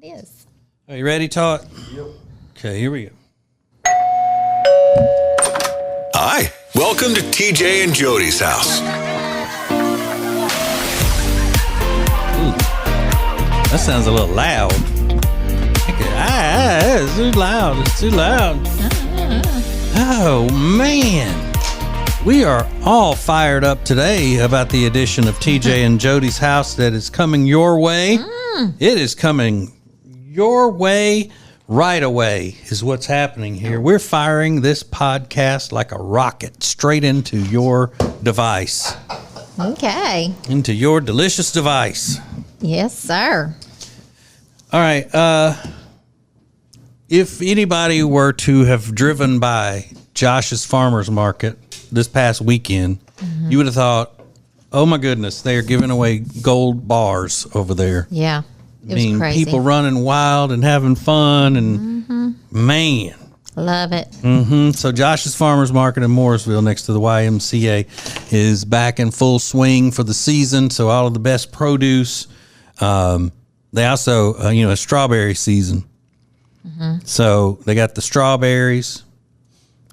It is. Are you ready, Todd? Yep. Okay, here we go. Hi, welcome to TJ and Jodi's house. Ooh, that sounds a little loud. It's too loud. It's too loud. Oh, man. We are all fired up today about the edition of TJ and Jodi's house that is coming your way. It is coming your way right away is what's happening here. We're firing this podcast like a rocket straight into your device. Okay. Into your delicious device. Yes, sir. All right. If anybody were to have driven by Josh's Farmers Market this past weekend, you would have thought, oh my goodness, they are giving away gold bars over there. Yeah. It was crazy. People running wild and having fun, and man. Love it. So Josh's Farmers Market in Mooresville next to the YMCA is back in full swing for the season. So all of the best produce. They also, a strawberry season. So they got the strawberries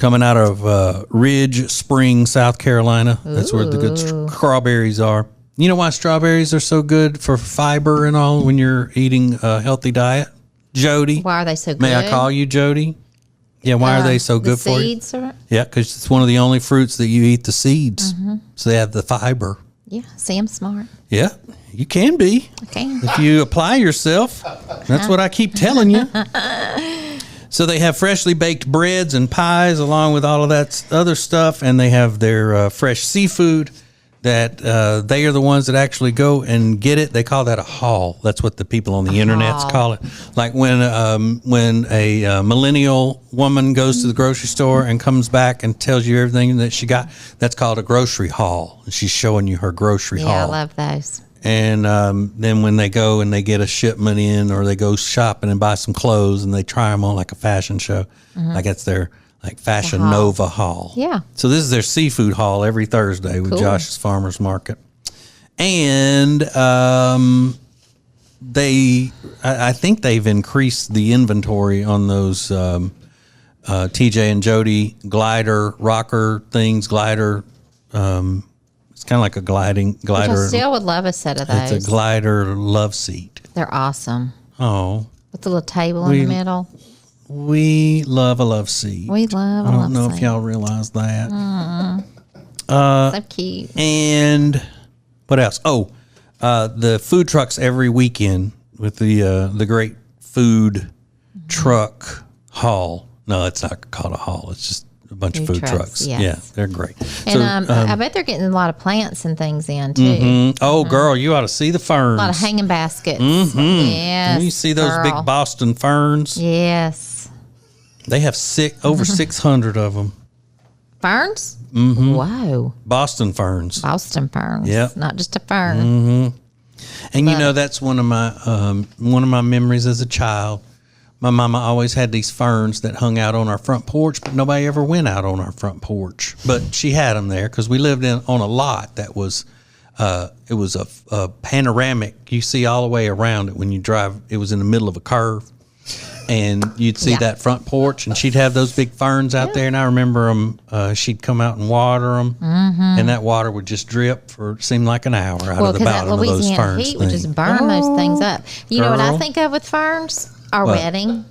coming out of Ridge Spring, South Carolina. That's where the good strawberries are. You know why strawberries are so good for fiber and all when you're eating a healthy diet? Jodi. Why are they so good? May I call you Jodi? Yeah, why are they so good for you? The seeds are? Yeah, because it's one of the only fruits that you eat the seeds. So they have the fiber. Yeah, see, I'm smart. Yeah, you can be. Okay. If you apply yourself. That's what I keep telling you. So they have freshly baked breads and pies along with all of that other stuff. And they have their fresh seafood that they are the ones that actually go and get it. They call that a haul. That's what the people on the internets call it. Like when a millennial woman goes to the grocery store and comes back and tells you everything that she got, that's called a grocery haul. She's showing you her grocery haul. Yeah, I love those. And then when they go and they get a shipment in, or they go shopping and buy some clothes and they try them on like a fashion show, like it's their like Fashion Nova haul. Yeah. So this is their seafood haul every Thursday with Josh's Farmers Market. And I think they've increased the inventory on those TJ and Jodi glider, rocker things, glider. It's kind of like a glider. Which I still would love a set of those. It's a glider love seat. They're awesome. Oh. With the little table in the middle. We love a love seat. We love a love seat. I don't know if y'all realize that. So cute. And what else? Oh, the food trucks every weekend with the great food truck haul. No, it's not called a haul. It's just a bunch of food trucks. Yes. Yeah, they're great. And I bet they're getting a lot of plants and things in too. Oh, girl, you ought to see the ferns. A lot of hanging baskets. Yes. You see those big Boston ferns? Yes. They have over 600 of them. Ferns? Whoa. Boston ferns. Boston ferns. Yep. Not just a fern. And that's one of my memories as a child. My mama always had these ferns that hung out on our front porch, but nobody ever went out on our front porch. But she had them there because we lived on a lot that was, it was a panoramic. You see all the way around it when you drive. It was in the middle of a curve. And you'd see that front porch, and she'd have those big ferns out there. And I remember them. She'd come out and water them, and that water would just drip for seemed like an hour out of the bottom of those ferns. Heat would just burn those things up. You know what I think of with ferns? Our wedding,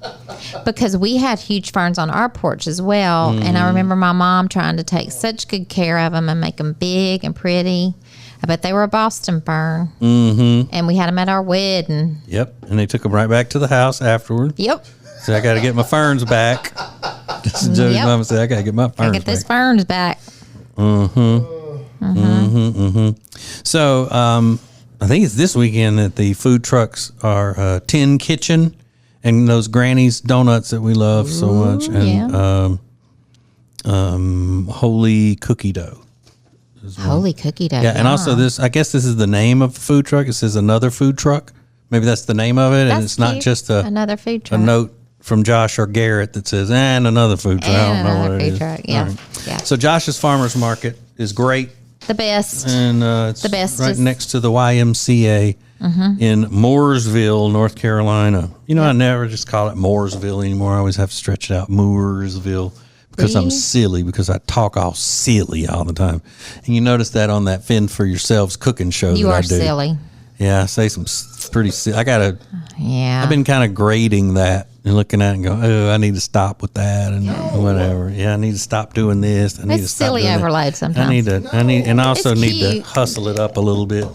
because we had huge ferns on our porch as well. And I remember my mom trying to take such good care of them and make them big and pretty. I bet they were a Boston fern. And we had them at our wedding. Yep. And they took them right back to the house afterward. Yep. So I got to get my ferns back. Jodi's mama said, I got to get my ferns back. Get those ferns back. So I think it's this weekend that the food trucks are Tin Kitchen and those Granny's Donuts that we love so much. And Holy Cookie Dough. Holy Cookie Dough. Yeah, and also I guess this is the name of the food truck. It says another food truck. Maybe that's the name of it. That's and it's not cute. just another food truck. A note from Josh or Garrett that says, and another food truck. I don't know what it is. Truck. Yeah. Right. Yeah. So Josh's Farmers Market is great. The best. And it's the best right is, next to the YMCA in Mooresville, North Carolina. You know, I never just call it Mooresville anymore. I always have to stretch it out, Mooresville, because I'm silly, because I talk all silly all the time. And you notice that on that Fend for Yourselves cooking show You that are I do. silly. Yeah, I say some pretty silly. Yeah. I've been kind of grading that and looking at it and going, oh, I need to stop with that and whatever. Yeah, I need to stop doing this. I need to It's stop silly doing that. overload sometimes. And I also It's need to cute. hustle it up a little bit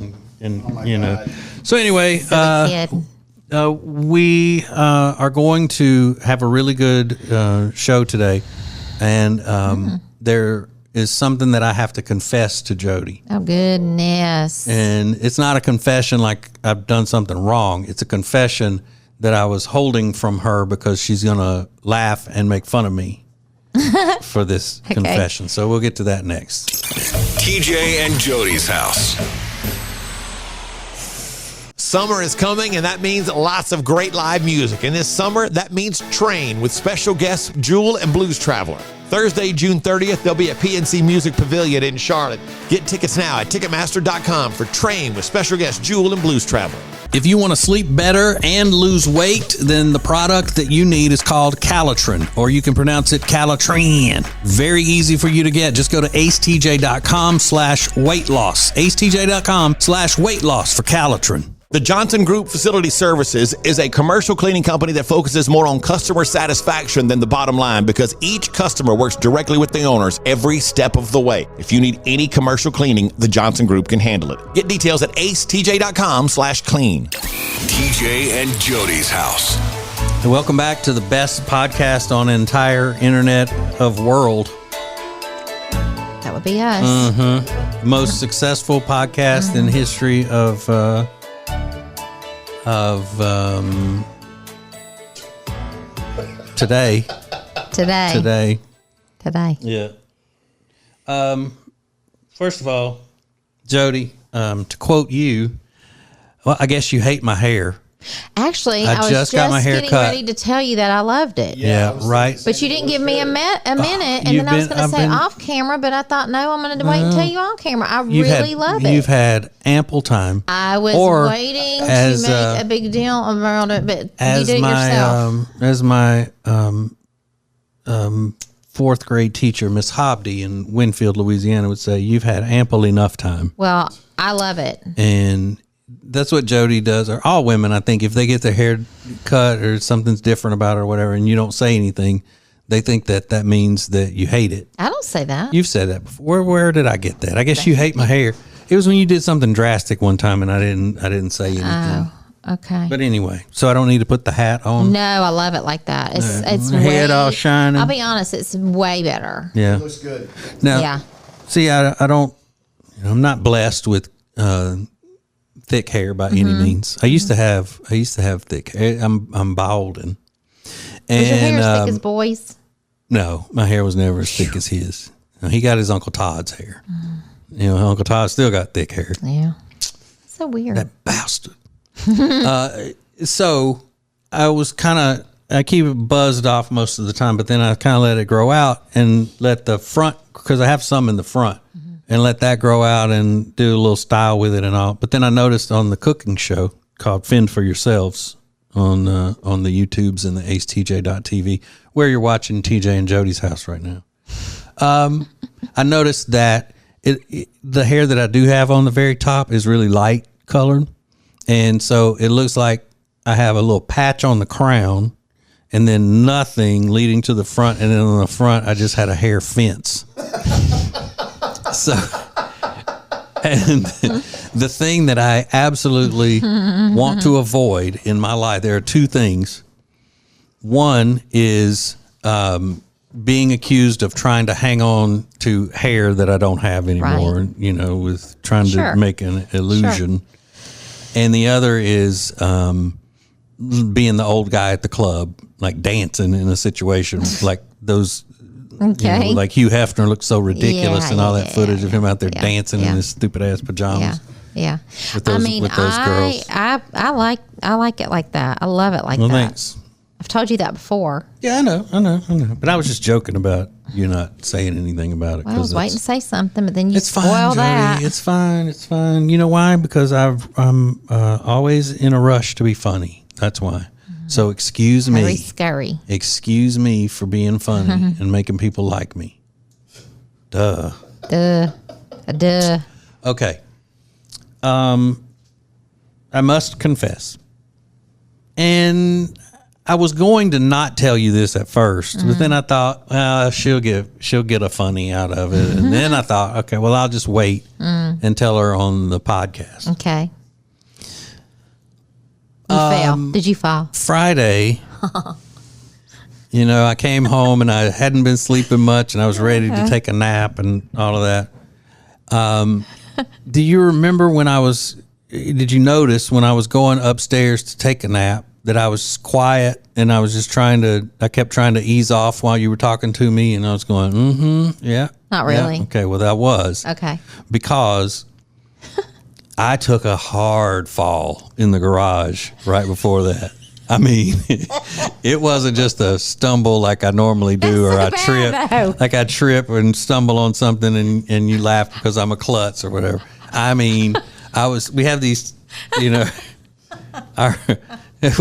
and you know. So anyway, Silly kid. we are going to have a really good show today, and there is something that I have to confess to Jodi. Oh, goodness. And it's not a confession like I've done something wrong. It's a confession that I was holding from her because she's going to laugh and make fun of me for this confession. So we'll get to that next. TJ and Jodi's house. Summer is coming, and that means lots of great live music. And this summer, that means Train with special guests Jewel and Blues Traveler. Thursday, June 30th, they'll be at PNC Music Pavilion in Charlotte. Get tickets now at Ticketmaster.com for Train with special guests Jewel and Blues Traveler. If you want to sleep better and lose weight, then the product that you need is called Calitrin, or you can pronounce it Calitrin. Very easy for you to get. Just go to acetj.com/weight loss. acetj.com/weight loss for Calitrin. The Johnson Group Facility Services is a commercial cleaning company that focuses more on customer satisfaction than the bottom line, because each customer works directly with the owners every step of the way. If you need any commercial cleaning, the Johnson Group can handle it. Get details at acetj.com/clean. TJ and Jodi's house. And welcome back to the best podcast on the entire internet of world. That would be us. Most successful podcast in history of today. Yeah. First of all, Jodi, to quote you, well, I guess you hate my hair. Actually, I I was just got my hair getting cut. ready to tell you that I loved it. Yeah, right. But you didn't give me a minute, and you've then I was been- going to I've say been- off camera, but I thought, no, I'm going to wait and tell you on camera. I You've really love You've it. had ample time. I was Or waiting to as, make a big deal about it, but you As did it yourself. my fourth grade teacher, Miss Hobdy in Winfield, Louisiana, would say, you've had ample enough time. Well, I love it. And that's what Jodi does, or all women, I think, if they get their hair cut or something's different about it or whatever, and you don't say anything, they think that means that you hate it. I don't say that. You've said that before. Where did I get that? I guess you hate my hair. It was when you did something drastic one time, and I didn't say anything. Oh, okay. But anyway, so I don't need to put the hat on. No, I love it like that. It's My head all shining. I'll be honest, it's way better. Yeah, Looks good. now, Yeah. see, I don't. I'm not blessed with thick hair by any means. I used to have thick hair. I'm balding. And Was your hair as thick as boys? no, my hair was never as thick as his. He got his Uncle Todd's hair. You know, Uncle Todd still got thick hair. Yeah. So weird. That bastard. So I was I keep it buzzed off most of the time, but then I kind of let it grow out and let the front, because I have some in the front, and let that grow out and do a little style with it and all. But then I noticed on the cooking show called Fend for Yourselves on the YouTubes and the acetj.tv, where you're watching TJ and Jodi's house right now. I noticed that the hair that I do have on the very top is really light colored. And so it looks like I have a little patch on the crown and then nothing leading to the front. And then on the front, I just had a hair fence. So, and the thing that I absolutely want to avoid in my life, there are two things. One is being accused of trying to hang on to hair that I don't have anymore, Right. you know, with trying Sure. to make an illusion. And the other is being the old guy at the club, like dancing in a situation like those. Okay. You know, like Hugh Hefner looked so ridiculous and all that footage of him out there yeah, dancing in his stupid ass pajamas. Yeah. With those- with those girls. I like it like that. I love it like Well, that. thanks. I've told you that before. Yeah, I know. But I was just joking about you're not saying anything about it. Well, I was waiting to say something, but then you it's spoil fine, that. Jodi. It's fine. It's fine. You know why? Because I'm always in a rush to be funny. That's why. So excuse me. Very scary. Excuse me for being funny and making people like me. Duh. Okay. I must confess. And I was going to not tell you this at first, but then I thought, she'll get a funny out of it. And then I thought, okay, well, I'll just wait and tell her on the podcast. Okay. You fell. Did you fall? Friday, I came home and I hadn't been sleeping much and I was ready to take a nap and all of that. Do you remember did you notice when I was going upstairs to take a nap that I was quiet and I was just I kept trying to ease off while you were talking to me and I was going, yeah. Not really. Yeah. Okay, well, that was. Okay. Because I took a hard fall in the garage right before that. I mean, it wasn't just a stumble like I normally do, or I trip, like I trip and stumble on something and you laugh because I'm a klutz or whatever. I mean, we have these, we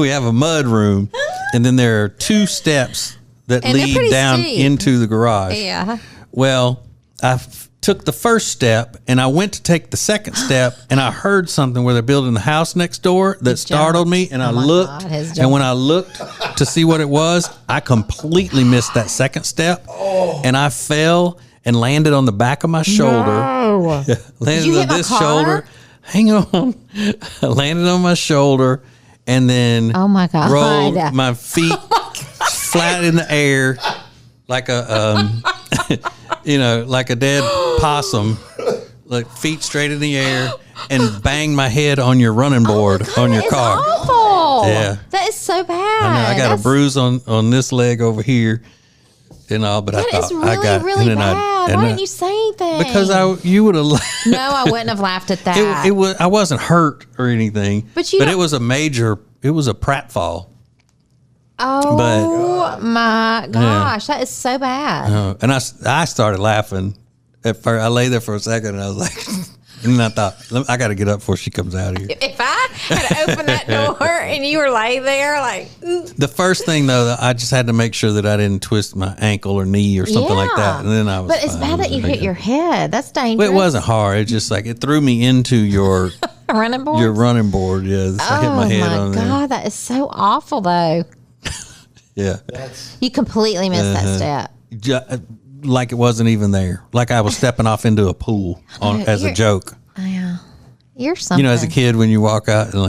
have a mud room and then there are 2 steps that lead down steep into the garage. Yeah. Well, I took the first step and I went to take the second step and I heard something where they're building the house next door that startled me, and I looked, and when I looked to see what it was, I completely missed that second step and I fell and landed on the back of my shoulder. No. Landed on this shoulder. Hang on. I landed on my shoulder and then oh my God. rolled my feet flat in the air like a like a dead possum, like feet straight in the air, and banged my head on your running board on your car. Awful. Yeah, that is so bad. I know. I got a bruise on this leg over here, and all. But I thought really, I got really bad. Why didn't you say anything? Because you would have. No, I wouldn't have laughed at that. It was. I wasn't hurt or anything, but it was a major. It was a pratfall. Oh my gosh, that is so bad. And I started laughing. At first, I lay there for a second and I was like, and then I thought, I got to get up before she comes out here. If I had opened that door and you were laying there like, ooh. The first thing though, I just had to make sure that I didn't twist my ankle or knee or something like that. And then I was But it's bad that you hit your head. That's dangerous. Well, it wasn't hard. It just it threw me into your running board. Your running board, yeah. I hit my head on there. Oh my God, that is so awful though. Yeah. You completely missed that step. Like it wasn't even there. Like I was stepping off into a pool as a joke. Yeah. You're something. As a kid when you walk out and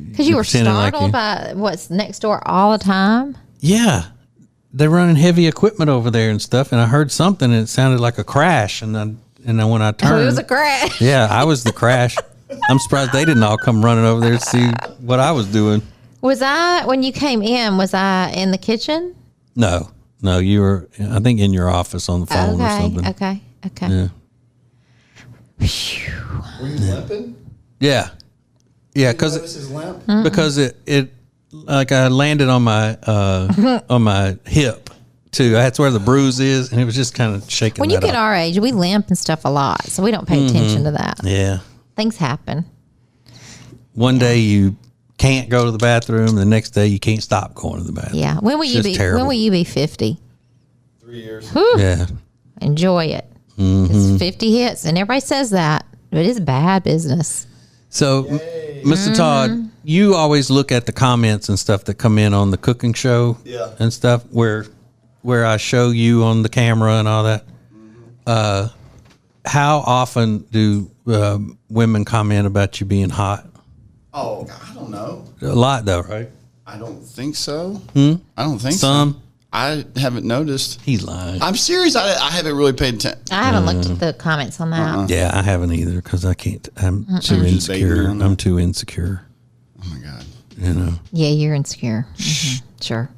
because you were startled by what's next door all the time. Yeah. They're running heavy equipment over there and stuff, and I heard something and it sounded like a crash, and then when I turned, it was a crash. Yeah, I was the crash. I'm surprised they didn't all come running over there to see what I was doing. When you came in, was I in the kitchen? No, you were, I think, in your office on the phone or something. Okay. Yeah. Were you limping? Yeah, because it like I landed on my hip too. That's where the bruise is, and it was just kind of shaking. When you get our age, we limp and stuff a lot, so we don't pay attention to that. Yeah, things happen. One day you can't go to the bathroom. The next day you can't stop going to the bathroom. Yeah. When will you be? Terrible. When will you be 50? 3 years. Whew. Yeah. Enjoy it. It's 50 hits, and everybody says that, but it's bad business. So, Mr. Todd, you always look at the comments and stuff that come in on the cooking show, and stuff where I show you on the camera and all that. How often do women comment about you being hot? Oh, I don't know. A lot, though, right? I don't think so. I don't think so. I haven't noticed. He's lying. I'm serious. I haven't really paid attention. I haven't looked at the comments on that. Yeah, I haven't either because I can't. I'm too insecure. I'm too insecure. Oh my God. Yeah, you're insecure. Sure.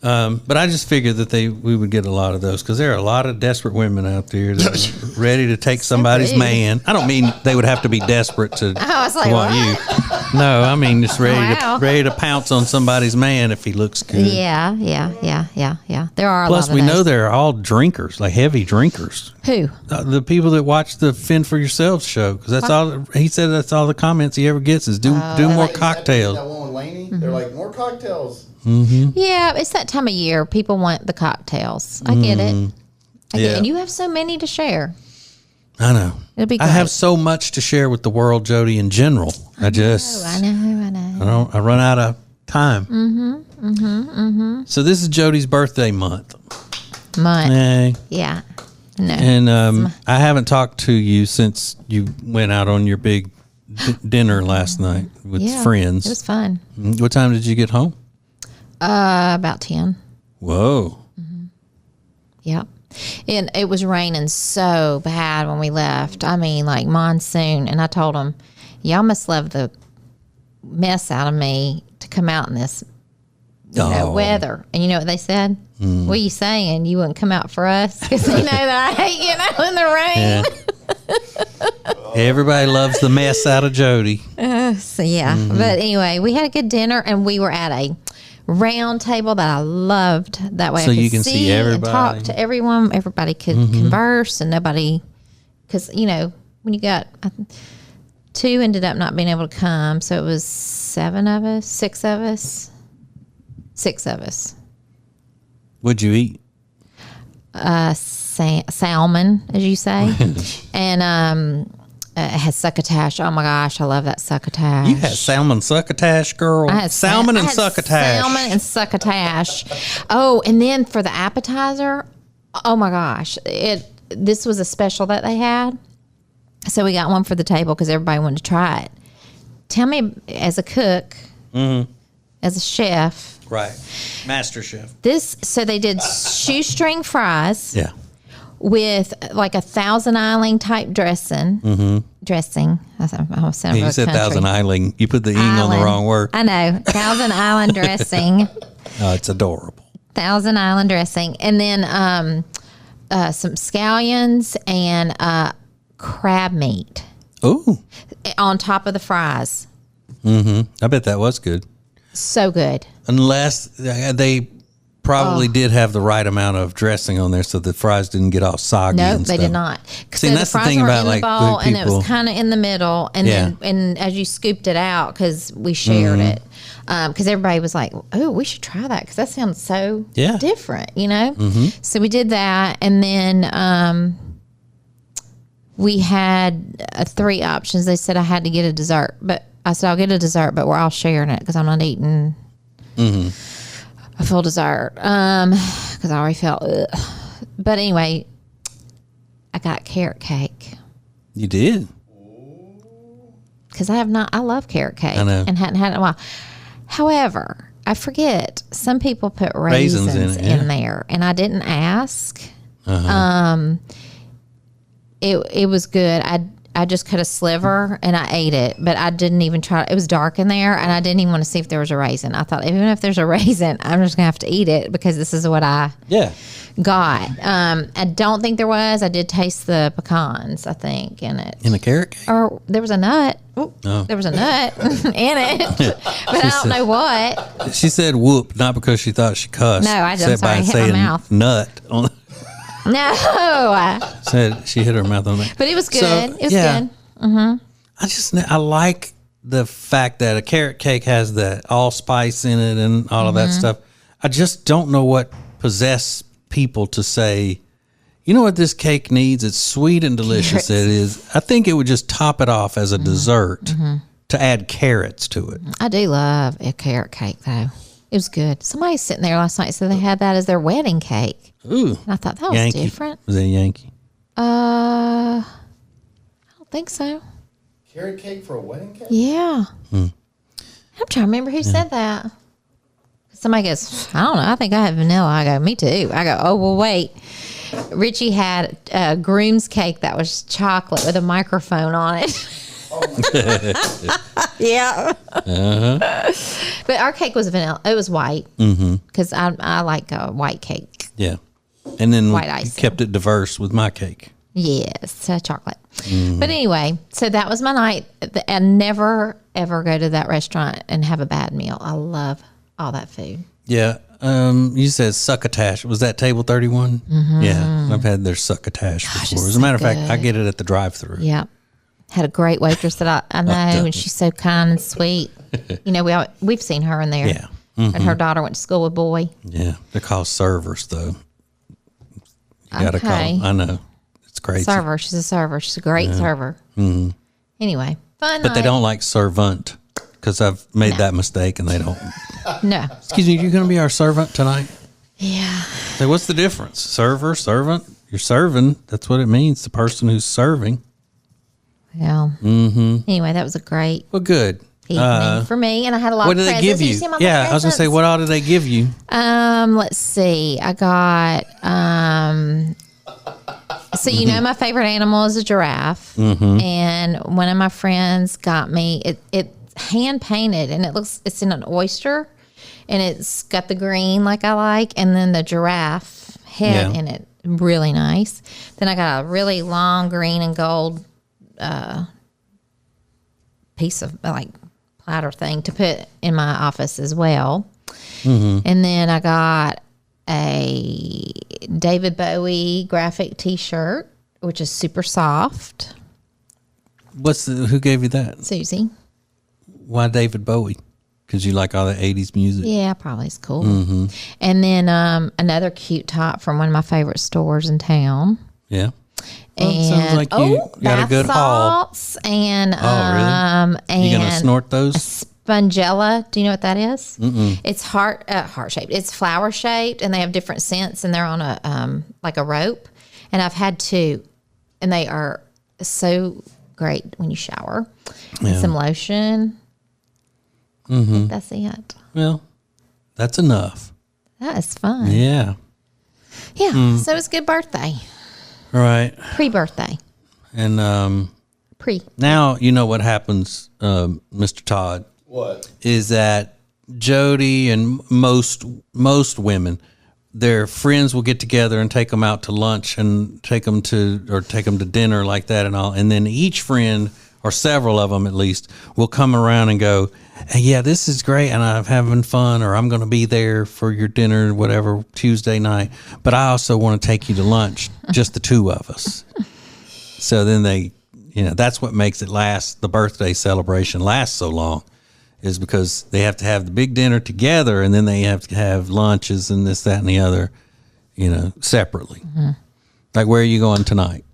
But I just figured that we would get a lot of those because there are a lot of desperate women out there that are ready to take somebody's man. I don't mean they would have to be desperate to I was like, want what? you. No, I mean just ready Wow. to ready to pounce on somebody's man if he looks good. Yeah. There are Plus, a lot of we know those. they're all drinkers, like heavy drinkers. Who? The people that watch the Fend for Yourself show, because that's all he said. That's all the comments he ever gets is do more cocktails. That one with Laney, they're like, more cocktails. Yeah, it's that time of year. People want the cocktails. I get it. I get Yeah. it. And you have so many to share. I know. It'll be I have great. so much to share with the world, Jody, in general. I know. I run out of time. So this is Jody's birthday month. Month. Eh. Yeah. No. And I haven't talked to you since you went out on your big dinner last night with friends. It was fun. What time did you get home? About 10. Whoa. Yep. And it was raining so bad when we left. I mean, like monsoon. And I told them, y'all must love the mess out of me to come out in this weather. And you know what they said? What are you saying? You wouldn't come out for us? Because they know that I hate getting out in the rain. Yeah. Everybody loves the mess out of Jody. So, yeah. But anyway, we had a good dinner and we were at a round table that I loved. That way So I could you can see and everybody. talk to everyone. Everybody could converse and nobody, because, you know, when you got 2 ended up not being able to come. So it was 7 of us, 6 of us. 6 of us. What'd you eat? Salmon, as you say. And it has succotash. Oh my gosh, I love that succotash. You had salmon succotash, girl. I had salmon and I had succotash. Salmon and succotash. Oh, and then for the appetizer, oh my gosh, this was a special that they had. So we got one for the table because everybody wanted to try it. Tell me, as a cook, as a chef, Right. Master Chef. so they did shoestring fries. Yeah. With like a Thousand Island type dressing. Dressing. I sound You said Thousand Island. You put the ing on the wrong word. I know. Thousand Island dressing. Oh, it's adorable. Thousand Island dressing. And then some scallions and crab meat Ooh. on top of the fries. I bet that was good. So good. Unless they probably did have the right amount of dressing on there so the fries didn't get all soggy. No, and they stuff. did not. See, So that's the fries thing were about in the like bowl, food and it was people. kind of in the middle. And then, and as you scooped it out, because we shared it, because everybody was like, "Oh, we should try that," because that sounds so different, you know. So we did that, and then we had 3 options. They said I had to get a dessert, but I said I'll get a dessert, but we're all sharing it because I'm not eating. A full dessert because I already felt but anyway, I got carrot cake You did? because I love carrot cake. I know. And hadn't had it in a while. However, I forget some people put raisins in it, in there and I didn't ask. It was good. I just cut a sliver and I ate it, but I didn't even try. It was dark in there and I didn't even want to see if there was a raisin. I thought, even if there's a raisin, I'm just going to have to eat it because this is what I got. I don't think there was. I did taste the pecans, I think, in it. In a carrot cake? Or there was a nut. There was a nut in it, but I don't know what. She said whoop, not because she thought she cussed. No, I'm said sorry, by I hit my saying mouth. nut. No. Said she hit her mouth on that. But it was good. So, It was good. I like the fact that a carrot cake has that allspice in it and all of that stuff. I just don't know what possessed people to say, you know what this cake needs? It's sweet and delicious. Carrots. It is. I think it would just top it off as a dessert to add carrots to it. I do love a carrot cake, though. It was good. Somebody sitting there last night said they had that as their wedding cake. Ooh. And I thought that was Yankee. different. Was it a Yankee? I don't think so. Carrot cake for a wedding cake? Yeah. I'm trying to remember who said that. Somebody goes, I don't know. I think I had vanilla. I go, me too. I go, oh, well, wait. Richie had a groom's cake that was chocolate with a microphone on it. Yeah. But our cake was vanilla. It was white because I like a white cake. Yeah. And then White you icing. kept it diverse with my cake. Yes, chocolate. But anyway, so that was my night. I never, ever go to that restaurant and have a bad meal. I love all that food. Yeah. You said succotash. Was that table 31? Yeah. I've had their succottage before. As a matter of fact, I get it at the drive-thru. Yeah. Had a great waitress that I know, and she's so kind and sweet. You know, we've seen her in there. Yeah. And her daughter went to school with boy. Yeah. They're called servers, though. You got to call them. I know. It's crazy. Server. She's a server. She's a great server. Mm-hmm. Anyway, fun But night. they don't like servant because I've made that mistake and they don't. No. Excuse me, you're going to be our servant tonight? Yeah. So what's the difference? Server, servant? You're serving. That's what it means. The person who's serving. Well, anyway, that was a great Well, good. evening for me, and I had a lot What of did they presents. give Did you? see my Yeah, I was going to say, presents? what all did they give you? Let's see. I got so you know my favorite animal is a giraffe, and one of my friends got me it's hand painted, and it's in an oyster, and it's got the green like I like, and then the giraffe head in it, really nice. Then I got a really long green and gold piece of like platter thing to put in my office as well. And then I got a David Bowie graphic T-shirt, which is super soft. Who gave you that? Susie. Why David Bowie? Because you like all the 80s music? Yeah, probably is cool. And then another cute top from one of my favorite stores in town. Yeah. Well, And it sounds like you got a good haul. salts and Really? and You going to snort those? Spongella. Do you know what that is? It's heart shaped. It's flower shaped, and they have different scents, and they're on a like a rope. And I've had two, and they are so great when you shower. And some lotion. I think that's it. Well, that's enough. That is fun. Yeah. Yeah. So it was a good birthday. All right. Pre-birthday. And Pre. now you know what happens, Mr. Todd. What? Is that Jodi and most women, their friends will get together and take them out to lunch and take them to dinner like that and all. And then each friend, or several of them at least, will come around and go, hey, yeah, this is great, and I'm having fun, or I'm going to be there for your dinner, whatever, Tuesday night. But I also want to take you to lunch, just the two of us. So then they, that's what makes it last. The birthday celebration lasts so long, is because they have to have the big dinner together, and then they have to have lunches and this, that, and the other, separately. Like, where are you going tonight?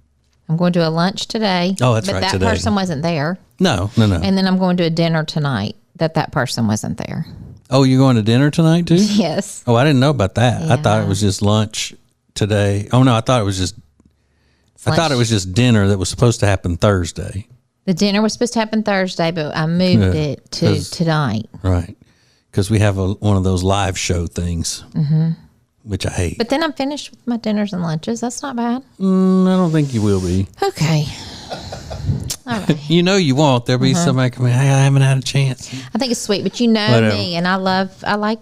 I'm going to a lunch today. Oh, that's but right, that today. person wasn't there. No. And then I'm going to a dinner tonight that person wasn't there. Oh, you're going to dinner tonight too? Yes. Oh, I didn't know about that. I thought Yeah. it was just lunch today. Oh no, I thought it was just dinner that was supposed to happen Thursday. The dinner was supposed to happen Thursday, but I moved it to tonight. Right. Because we have one of those live show things, which I hate. But then I'm finished with my dinners and lunches. That's not bad. I don't think you will be. Okay. All right. You won't. There'll be somebody coming, hey, I haven't had a chance. I think it's sweet, but you know Whatever. me, and I like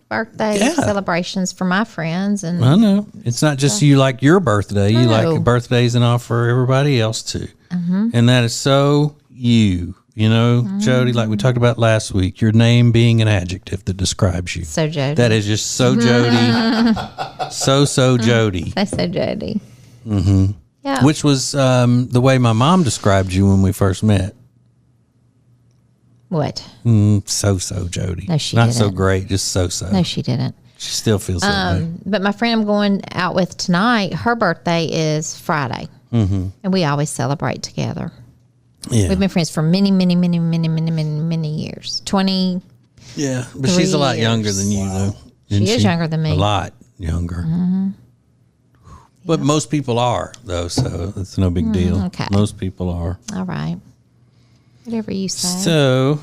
birthday celebrations for my friends, and I know. It's not just you like your birthday. You No. like birthdays and all for everybody else too. And that is so you. Jodi, like we talked about last week, your name being an adjective that describes you. so Jodi. That is just so Jodi. so Jodi. That's so Jodi. Yeah. Which was the way my mom described you when we first met. What? So Jodi. No, she Not so didn't. great, just so. No, she didn't. She still feels that way. But my friend I'm going out with tonight, her birthday is Friday. And we always celebrate together. Yeah. We've been friends for many, many, many, many, many, many, many years. 20. Yeah, but she's a lot 3 younger years. than you, though. She Isn't is younger than me. A lot younger. But most people are, though, so it's no big deal. okay. Most people are. All right. Whatever you say. So,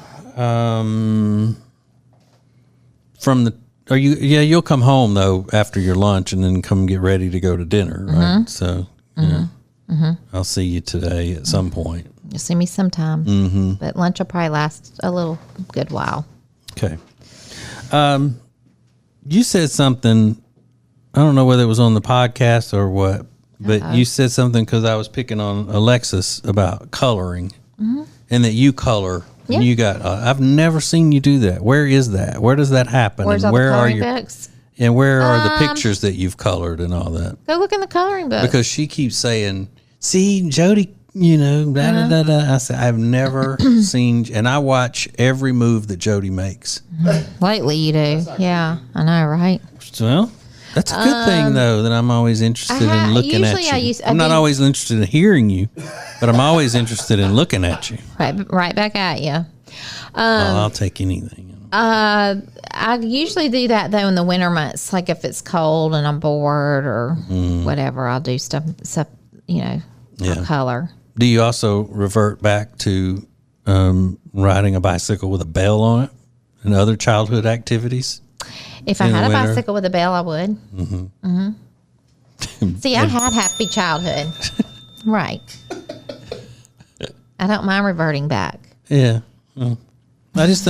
you'll come home, though, after your lunch and then come get ready to go to dinner, right? So, I'll see you today at some point. You'll see me sometime. But lunch will probably last a little good while. Okay. You said something, I don't know whether it was on the podcast or what, But you said something because I was picking on Alexis about coloring, and that you color. Yeah. And you got. I've never seen you do that. Where is that? Where does that happen? Where's and all where the are coloring your books? and where are the pictures that you've colored and all that? Go look in the coloring book. Because she keeps saying, "See, Jodi, you know, da da da da." I said, "I've never seen," and I watch every move that Jodi makes. Lately, you do. Yeah, I know, right? Well, that's a good thing, though, that I'm always interested in looking at you. I'm not always interested in hearing you, but I'm always interested in looking at you. Right back at you. Well, I'll take anything. I usually do that, though, in the winter months. Like if it's cold and I'm bored or whatever, I'll do stuff, I'll color. Do you also revert back to riding a bicycle with a bell on it and other childhood activities? If I had a bicycle with a bell, I would. See, I had happy childhood. Right. I don't mind reverting back. Yeah. Well, I just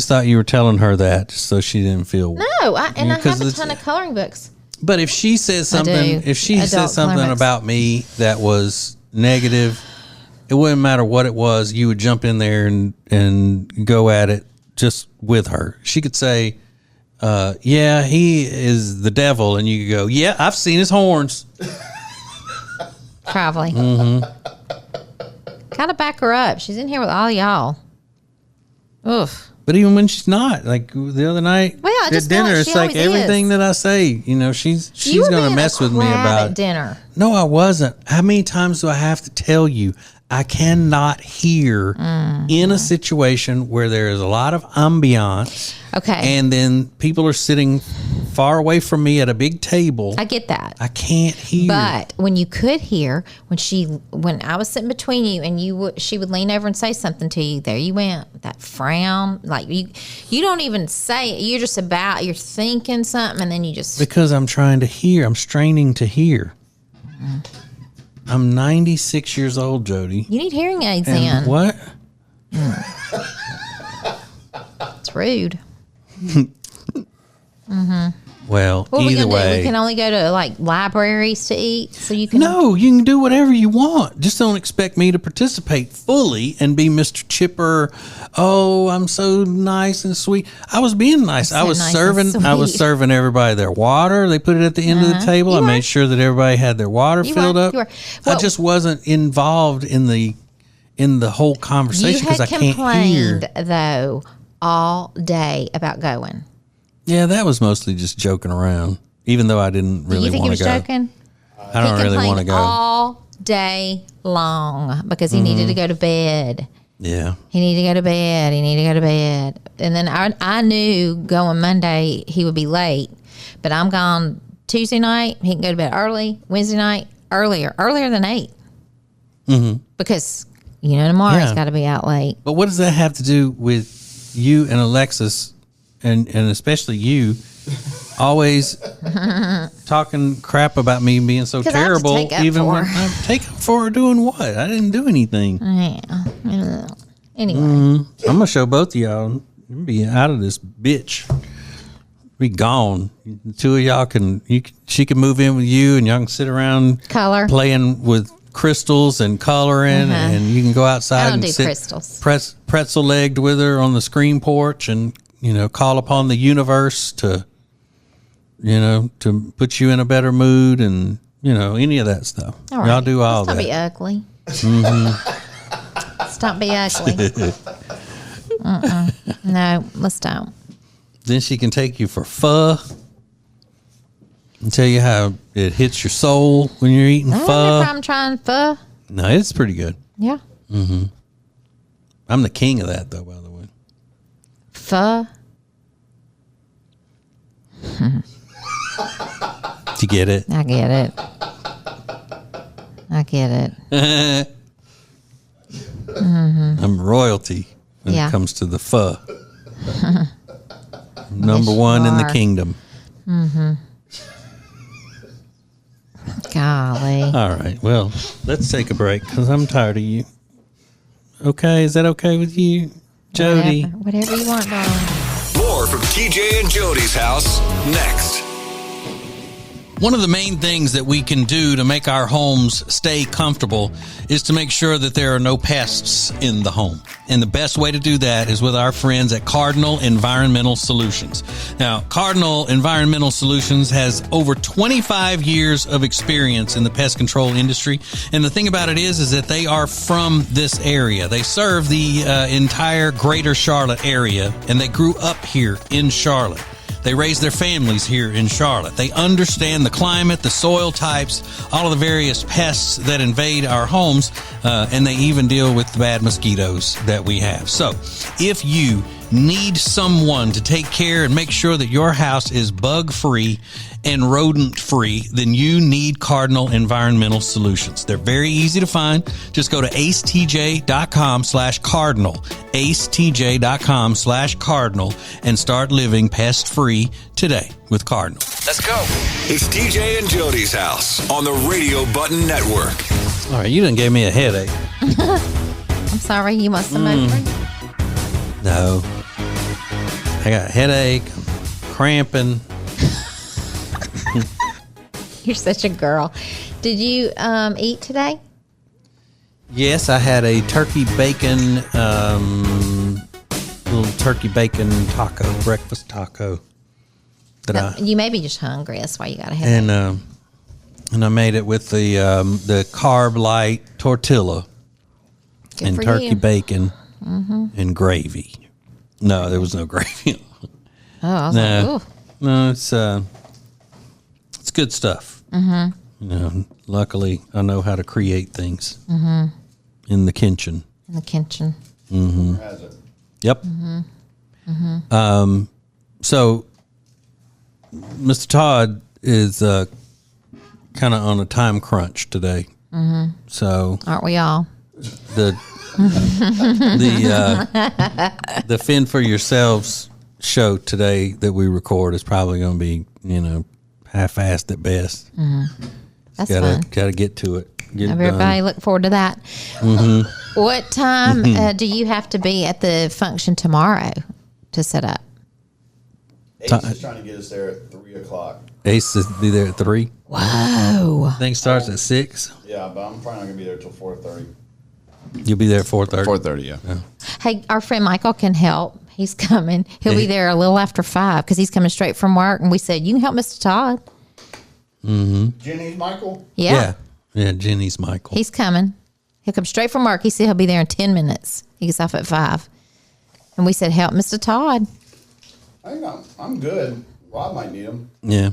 thought you were telling her that just so she didn't feel. No, I have a ton of coloring books. But if she says something, about me that was negative, it wouldn't matter what it was. You would jump in there and go at it just with her. She could say, "Yeah, he is the devil," and you could go, "Yeah, I've seen his horns." Probably. Gotta back her up. She's in here with all y'all. Oof. But even when she's not, like the other night at dinner, it's like everything that I say, she's going to mess with me about at dinner. No, I wasn't. How many times do I have to tell you I cannot hear in a situation where there is a lot of ambiance. Okay. And then people are sitting far away from me at a big table. I get that. I can't hear. But when you could hear, when I was sitting between you and she would lean over and say something to you, there you went with that frown. Like you don't even say it. You're thinking something and then you just. Because I'm trying to hear. I'm straining to hear. I'm 96 years old, Jodi. You need hearing aids and then. What? It's rude. Well, either way. We can only go to libraries to eat, so you can. No, you can do whatever you want. Just don't expect me to participate fully and be Mr. Chipper. Oh, I'm so nice and sweet. I was being nice. I was serving everybody their water. They put it at the end of the table. I made sure that everybody had their water filled up. Well, I just wasn't involved in the whole conversation because I can't hear. You had complained though all day about going. Yeah, that was mostly just joking around, even though I didn't really want to go. You think he was joking? I don't really want to go. All day long because he needed to go to bed. Yeah. He needed to go to bed. And then I knew going Monday he would be late, but I'm gone Tuesday night. He can go to bed early. Wednesday night, earlier than 8. Because, tomorrow's got to be out late. But what does that have to do with you and Alexis? And especially you, always talking crap about me being so terrible. Even when I take up for her doing what? I didn't do anything. Yeah. Anyway, I'm gonna show both of y'all. You'll be out of this bitch. Be gone. The two of y'all she can move in with you, and y'all can sit around playing with crystals and coloring, and you can go outside and sit crystals. Pretzel legged with her on the screen porch and. Call upon the universe to put you in a better mood and, any of that stuff. All right. Y'all do all that. Stop be ugly. Stop be ugly. No, let's don't. Then she can take you for pho and tell you how it hits your soul when you're eating pho. I'm trying pho. No, it's pretty good. Yeah. I'm the king of that, though, by the way. Pho. Did you get it? I get it. I'm royalty when it comes to the pho. Number one in the kingdom. Golly. All right. Well, let's take a break because I'm tired of you. Okay. Is that okay with you, Jodi? Whatever you want, darling. More from TJ and Jodi's house next. One of the main things that we can do to make our homes stay comfortable is to make sure that there are no pests in the home. And the best way to do that is with our friends at Cardinal Environmental Solutions. Now, Cardinal Environmental Solutions has over 25 years of experience in the pest control industry. And the thing about it is that they are from this area. They serve the entire greater Charlotte area, and they grew up here in Charlotte. They raise their families here in Charlotte. They understand the climate, the soil types, all of the various pests that invade our homes, and they even deal with the bad mosquitoes that we have. So if you need someone to take care and make sure that your house is bug-free and rodent-free, then you need Cardinal Environmental Solutions. They're very easy to find. Just go to acetj.com/cardinal, acetj.com/cardinal, and start living pest-free today with Cardinal. Let's go. It's TJ and Jody's house on the Radio Button Network. All right, you done gave me a headache. I'm sorry. You want some over? No. I got a headache, cramping. You're such a girl. Did you eat today? Yes, I had a turkey bacon, little turkey bacon taco, breakfast taco. You may be just hungry. That's why you got a headache. And I made it with the carb light tortilla and turkey bacon and gravy. No, there was no gravy. Oh, I was like, ooh. No, it's good stuff. Mm-hmm. You know, luckily I know how to create things in the kitchen. In the kitchen. Mm-hmm. Yep. Mm-hmm. Mm-hmm. So, Mr. Todd is kind of on a time crunch today. Mm-hmm. So, aren't we all? The Fend for Yourselves show today that we record is probably going to be, half-assed at best. Mm-hmm. That's fun. Got to get to it. Everybody look forward to that. Mm-hmm. What time do you have to be at the function tomorrow to set up? Ace is trying to get us there at 3 o'clock. Ace will be there at 3? Whoa. Thing starts at 6? Yeah, but I'm probably not going to be there till 4:30. You'll be there at 4:30? 4:30, yeah. Hey, our friend Michael can help. He's coming. He'll be there a little after 5 because he's coming straight from work. And we said, you can help Mr. Todd. Mm-hmm. Jenny's Michael? Yeah. Yeah, Jenny's Michael. He's coming. He'll come straight from work. He said he'll be there in 10 minutes. He gets off at 5. And we said, help Mr. Todd. I think I'm good. Rob might need him. Yeah.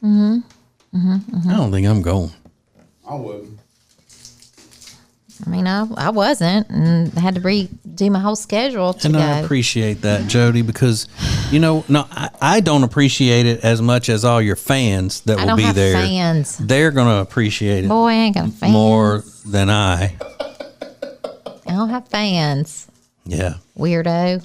Mm-hmm. Mm-hmm. Mm-hmm. I don't think I'm going. I would. I mean, I wasn't, and I had to redo my whole schedule to go. And I appreciate that, Jody, because, I don't appreciate it as much as all your fans that will be there. Fans. They're going to appreciate it. Boy, I ain't got fans. More than I. I don't have fans. Yeah. Weirdo.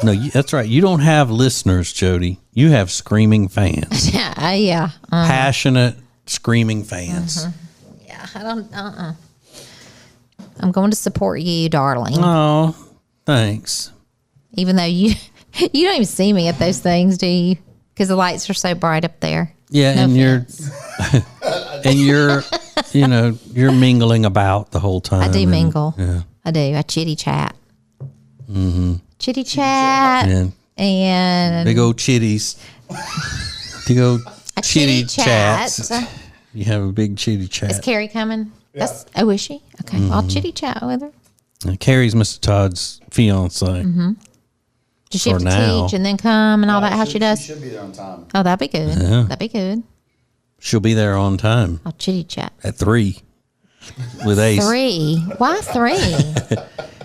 No, that's right. You don't have listeners, Jody. You have screaming fans. Yeah. Passionate, screaming fans. Yeah, I don't, I'm going to support you, darling. Oh, thanks. Even though you don't even see me at those things, do you? Because the lights are so bright up there. Yeah, no and offense. you're mingling about the whole time. I do mingle. Yeah. I do. I chitty chat. Mm-hmm. Chitty chat. And big old chitties. Big old chitty chats. You have a big chitty chat. Is Carrie coming? Yeah. Is she? Okay. Mm-hmm. I'll chitty chat with her. Carrie's Mr. Todd's fiance. Mm-hmm. Does she have to teach and then come and all that? How she does? She should be there on time. Oh, that'd be good. Yeah. That'd be good. She'll be there on time. I'll chitty chat. At 3 with Ace. 3? Why 3?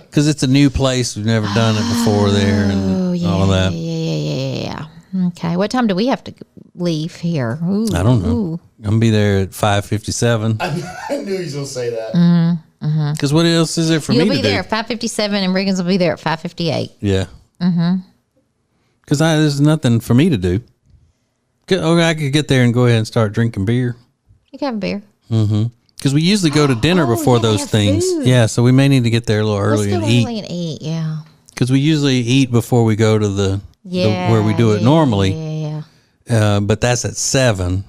Because it's a new place. We've never done it before there and all of that. Yeah. Okay. What time do we have to leave here? Ooh, I don't know. I'm going to be there at 5:57. I knew he was going to say that. Mm-hmm. Because what else is there for me to do? You'll be there at 5:57 and Riggins will be there at 5:58. Yeah. Mm-hmm. Because there's nothing for me to do. I could get there and go ahead and start drinking beer. You can have a beer. Mm-hmm. Because we usually go to dinner before those things. Food. Yeah, so we may need to get there a little early and eat. Early and eat, yeah. Because we usually eat before we go to the where we do it normally. Yeah. But that's at 7.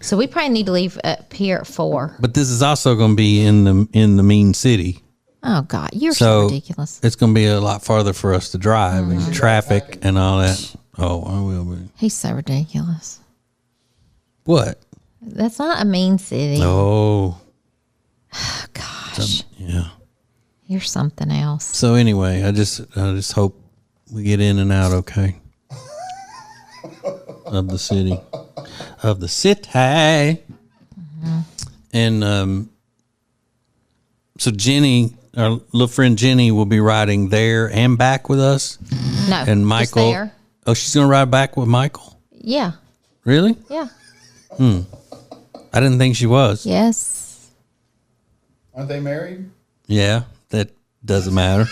So we probably need to leave up here at 4. But this is also going to be in the mean city. Oh God, you're so ridiculous. It's going to be a lot farther for us to drive and traffic and all that. Oh, I will be. He's so ridiculous. What? That's not a mean city. Oh. Gosh. Yeah. You're something else. So anyway, I just hope we get in and out okay. Of the city. Mm-hmm. And so Jenny, our little friend Jenny, will be riding there and back with us. No. And Michael. Just there. Oh, she's going to ride back with Michael? Yeah. Really? Yeah. I didn't think she was. Yes. Aren't they married? Yeah, that doesn't matter.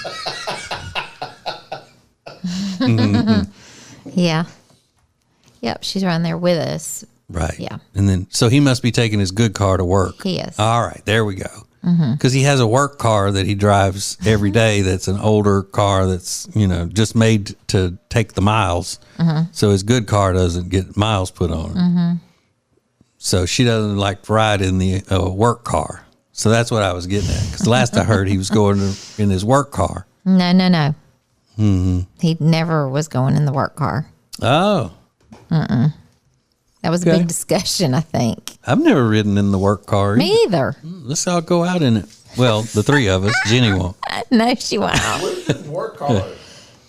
Yeah. Yep, she's around there with us. Right. Yeah. And then, so he must be taking his good car to work. He is. All right, there we go. Because he has a work car that he drives every day that's an older car that's, just made to take the miles. So his good car doesn't get miles put on it. So she doesn't like to ride in the work car. So that's what I was getting at. Because last I heard he was going in his work car. No. He never was going in the work car. Oh. That was a big discussion, I think. I've never ridden in the work car. Me either. Let's all go out in it. Well, the three of us. Jenny won't. No, she won't. What is his work car?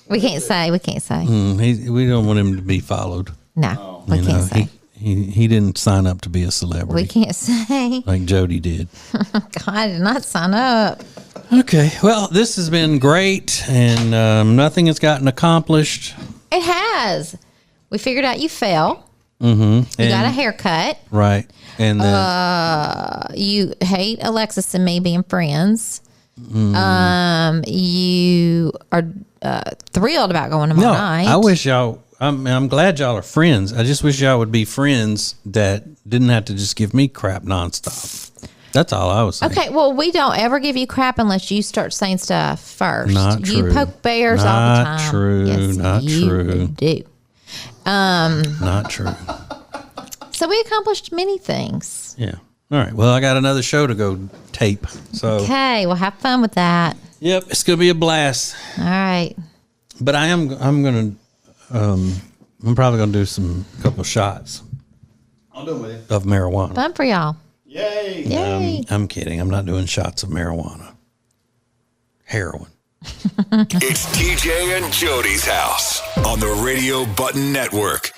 We can't say. We don't want him to be followed. No, we can't say. He didn't sign up to be a celebrity. We can't say. Like Jodi did. God, I did not sign up. Okay. Well, this has been great, and nothing has gotten accomplished. It has. We figured out you fell. Mm-hmm. You got a haircut. Right. And then You hate Alexis and me being friends. You are thrilled about going tomorrow night. I wish y'all. I'm glad y'all are friends. I just wish y'all would be friends that didn't have to just give me crap nonstop. That's all I was saying. Okay, well, we don't ever give you crap unless you start saying stuff first. Not true. You poke bears all the time. Not true. Yes, Not you true. do. Not true. So we accomplished many things. Yeah. All right. Well, I got another show to go tape. So Okay, well, have fun with that. Yep, it's gonna be a blast. All right. But I'm probably gonna do a couple of shots I'll do it with you. of marijuana. Fun for y'all. Yay! Yay. I'm kidding. I'm not doing shots of marijuana. Heroin. It's TJ and Jodi's house on the Radio Button Network.